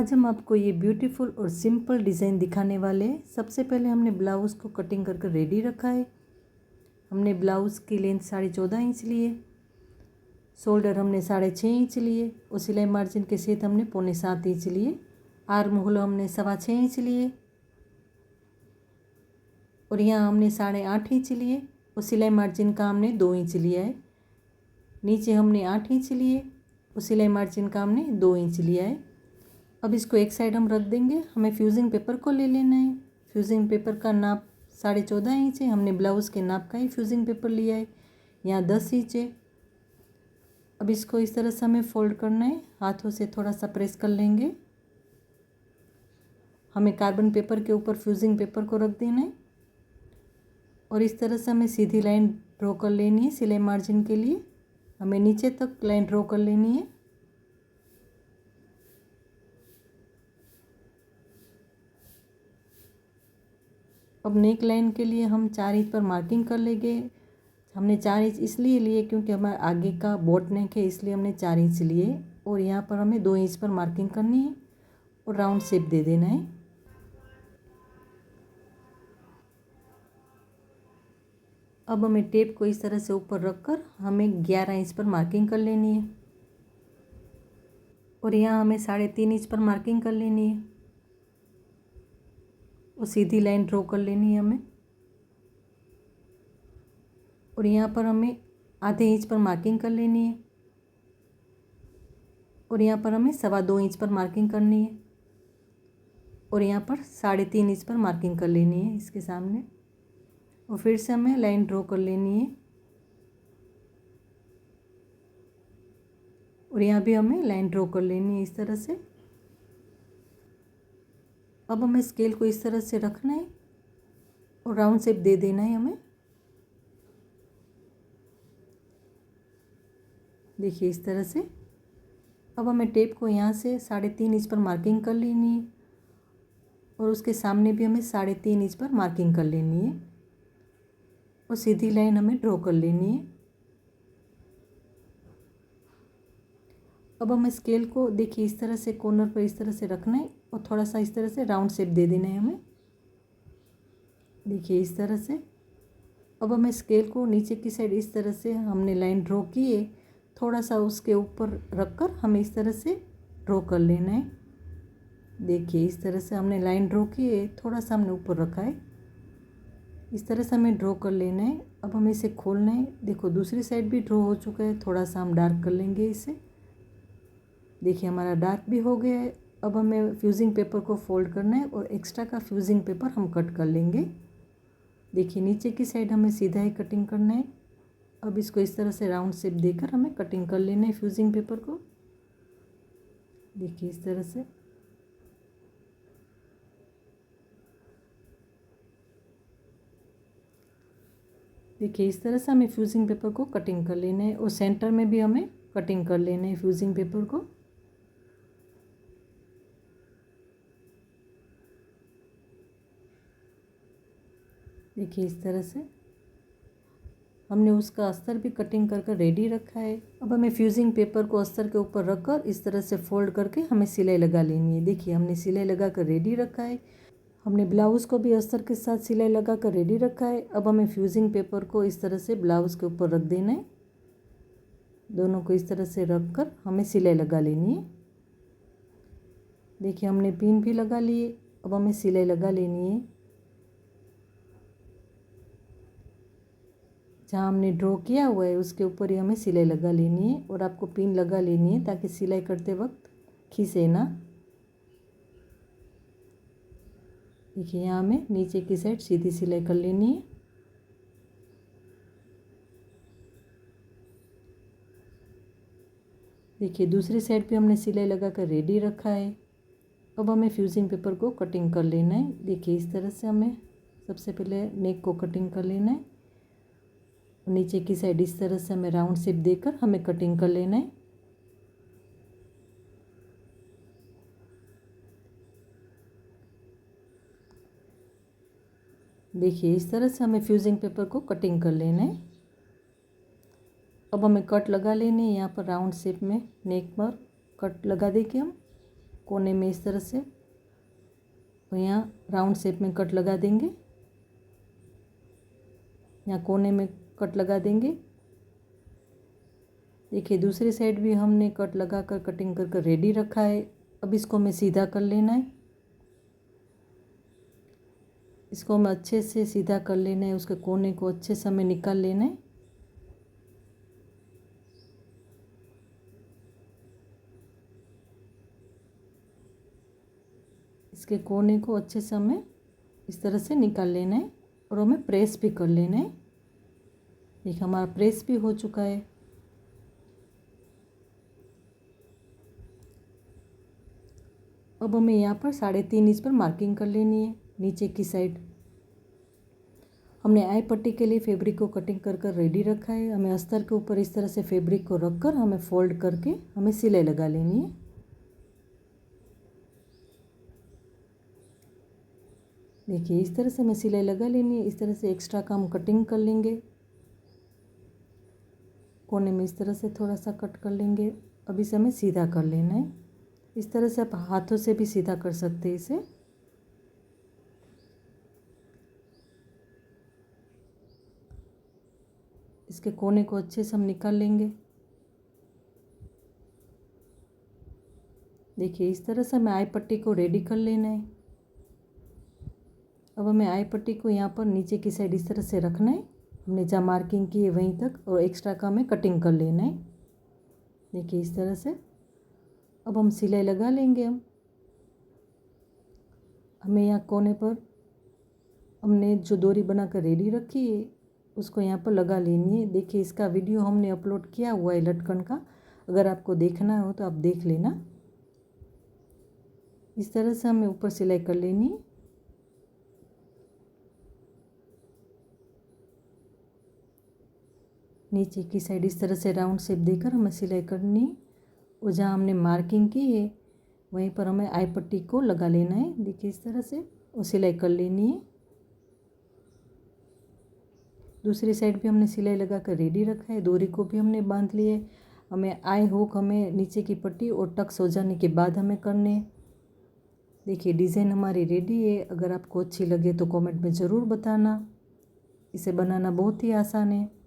आज हम आपको ये ब्यूटीफुल और सिंपल डिज़ाइन दिखाने वाले हैं। सबसे पहले हमने ब्लाउज़ को कटिंग करके रेडी रखा है। हमने ब्लाउज़ की लेंथ 14.5 इंच लिए, शोल्डर हमने 6.5 इंच लिए और सिलाई मार्जिन के सहित हमने 6.25 इंच लिए। आर्म होल हमने 6.25 इंच लिए और यहाँ हमने 8.5 इंच लिए और सिलाई मार्जिन का हमने 2 इंच लिया है। नीचे हमने 8 इंच लिए और सिलाई मार्जिन का हमने 2 इंच लिया है। अब इसको एक साइड हम रख देंगे। हमें फ्यूजिंग पेपर को ले लेना है। फ्यूजिंग पेपर का नाप 14.5 इंच है। हमने ब्लाउज़ के नाप का ही फ्यूजिंग पेपर लिया है। यहाँ 10 इंच है। अब इसको इस तरह से हमें फोल्ड करना है। हाथों से थोड़ा सा प्रेस कर लेंगे। हमें कार्बन पेपर के ऊपर फ्यूजिंग पेपर को रख देना है और इस तरह से हमें सीधी लाइन ड्रॉ कर लेनी है। सिलाई मार्जिन के लिए हमें नीचे तक लाइन ड्रॉ कर लेनी है। अब नेक लाइन के लिए हम 4 इंच पर मार्किंग कर लेंगे। हमने 4 इंच इसलिए लिए क्योंकि हमारे आगे का बोट नेक है, इसलिए हमने 4 इंच लिए और यहाँ पर हमें 2 इंच पर मार्किंग करनी है और राउंड शेप दे देना है। अब हमें टेप को इस तरह से ऊपर रखकर हमें 11 इंच पर मार्किंग कर लेनी है और यहाँ हमें 3.5 इंच पर मार्किंग कर लेनी है और सीधी लाइन ड्रॉ कर लेनी है हमें। और यहाँ पर हमें आधे इंच पर मार्किंग कर लेनी है और यहाँ पर हमें 2.25 इंच पर मार्किंग करनी है और यहाँ पर 3.5 इंच पर मार्किंग कर लेनी है इसके सामने। और फिर से हमें लाइन ड्रॉ कर लेनी है और यहाँ भी हमें लाइन ड्रॉ कर लेनी है इस तरह से। अब हमें स्केल को इस तरह से रखना है और राउंड शेप दे देना है हमें। देखिए इस तरह से। अब हमें टेप को यहाँ से 3.5 इंच पर मार्किंग कर लेनी है और उसके सामने भी हमें 3.5 इंच पर मार्किंग कर लेनी है और सीधी लाइन हमें ड्रॉ कर लेनी है। अब हमें स्केल को देखिए इस तरह से कॉर्नर पर इस तरह से रखना है और थोड़ा सा इस तरह से राउंड शेप दे देना है हमें। देखिए इस तरह से। अब हमें स्केल को नीचे की साइड इस तरह से हमने लाइन ड्रॉ की है, थोड़ा सा उसके ऊपर रखकर हमें इस तरह से ड्रॉ कर लेना है। देखिए इस तरह से हमने लाइन ड्रॉ की है, थोड़ा सा हमने ऊपर रखा है, इस तरह से हमें ड्रॉ कर लेना है। अब हमें इसे खोलना है। देखो दूसरी साइड भी ड्रॉ हो चुका है, थोड़ा सा हम डार्क कर लेंगे इसे। देखिए हमारा डार्क भी हो गया है। अब हमें फ्यूजिंग पेपर को फोल्ड करना है और एक्स्ट्रा का फ्यूजिंग पेपर हम कट कर लेंगे। देखिए नीचे की साइड हमें सीधा ही कटिंग करना है। अब इसको इस तरह से राउंड शेप देकर हमें कटिंग कर लेना है फ्यूजिंग पेपर को। देखिए इस तरह से। देखिए इस तरह से हमें फ्यूजिंग पेपर को कटिंग कर लेना है और सेंटर में भी हमें कटिंग कर लेना है फ्यूजिंग पेपर को। देखिए इस तरह से हमने उसका अस्तर भी कटिंग करके रेडी रखा है। अब हमें फ्यूजिंग पेपर को अस्तर के ऊपर रखकर इस तरह से फोल्ड करके हमें सिलाई लगा लेनी है। देखिए हमने सिलाई लगा कर रेडी रखा है। हमने ब्लाउज़ को भी अस्तर के साथ सिलाई लगा कर रेडी रखा है। अब हमें फ्यूजिंग पेपर को इस तरह से ब्लाउज़ के ऊपर रख देना है। दोनों को इस तरह से रख कर हमें सिलाई लगा लेनी है। देखिए हमने पिन भी लगा लिए। अब हमें सिलाई लगा लेनी है। जहाँ हमने ड्रॉ किया हुआ है उसके ऊपर ही हमें सिलाई लगा लेनी है और आपको पिन लगा लेनी है ताकि सिलाई करते वक्त खींचे ना। देखिए यहाँ हमें नीचे की साइड सीधी सिलाई कर लेनी है। देखिए दूसरी साइड पे हमने सिलाई लगा कर रेडी रखा है। अब हमें फ्यूजिंग पेपर को कटिंग कर लेना है। देखिए इस तरह से हमें सबसे पहले नेक को कटिंग कर लेना है। नीचे की साइड इस तरह से हमें राउंड शेप देकर हमें कटिंग कर लेना है। देखिए इस तरह से हमें फ्यूजिंग पेपर को कटिंग कर लेना है। अब हमें कट लगा लेने हैं। यहाँ पर राउंड शेप में नेक पर कट लगा दे के हम कोने में इस तरह से, और यहाँ राउंड शेप में कट लगा देंगे, यहाँ कोने में कट लगा देंगे। देखिए दूसरी साइड भी हमने कट लगा कर कटिंग कर कर रेडी रखा है। अब इसको हमें सीधा कर लेना है, इसको हमें अच्छे से सीधा कर लेना है, उसके कोने को अच्छे से हमें निकाल लेना है। इसके कोने को अच्छे से हमें इस तरह से निकाल लेना है और हमें प्रेस भी कर लेना है। देखिए हमारा प्रेस भी हो चुका है। अब हमें यहाँ पर 3.5 इंच पर मार्किंग कर लेनी है नीचे की साइड। हमने आई पट्टी के लिए फैब्रिक को कटिंग कर कर रेडी रखा है। हमें अस्तर के ऊपर इस तरह से फैब्रिक को रख कर हमें फोल्ड करके हमें सिलाई लगा लेनी है। देखिए इस तरह से हमें सिलाई लगा लेनी है। इस तरह से एक्स्ट्रा का हम कटिंग कर लेंगे, कोने में इस तरह से थोड़ा सा कट कर लेंगे। अब इसे हमें सीधा कर लेना है। इस तरह से आप हाथों से भी सीधा कर सकते हैं इसे। इसके कोने को अच्छे से हम निकाल लेंगे। देखिए इस तरह से हमें आई पट्टी को रेडी कर लेना है। अब हमें आई पट्टी को यहाँ पर नीचे की साइड इस तरह से रखना है, हमने जहाँ मार्किंग की है वहीं तक, और एक्स्ट्रा का हमें कटिंग कर लेना है। देखिए इस तरह से अब हम सिलाई लगा लेंगे। हमें यहाँ कोने पर हमने जो डोरी बनाकर रेडी रखी है उसको यहाँ पर लगा लेनी है। देखिए इसका वीडियो हमने अपलोड किया हुआ है लटकन का, अगर आपको देखना हो तो आप देख लेना। इस तरह से हमें ऊपर सिलाई कर लेनी है। नीचे की साइड इस तरह से राउंड शेप देकर हमें सिलाई करनी है, और जहाँ हमने मार्किंग की है वहीं पर हमें आई पट्टी को लगा लेना है। देखिए इस तरह से और सिलाई कर लेनी है। दूसरी साइड भी हमने सिलाई लगा कर रेडी रखा है, डोरी को भी हमने बांध लिए। हमें आई हुक हमें नीचे की पट्टी और टक्स हो जाने के बाद हमें करने। देखिए डिज़ाइन हमारी रेडी है। अगर आपको अच्छी लगे तो कमेंट में ज़रूर बताना। इसे बनाना बहुत ही आसान है।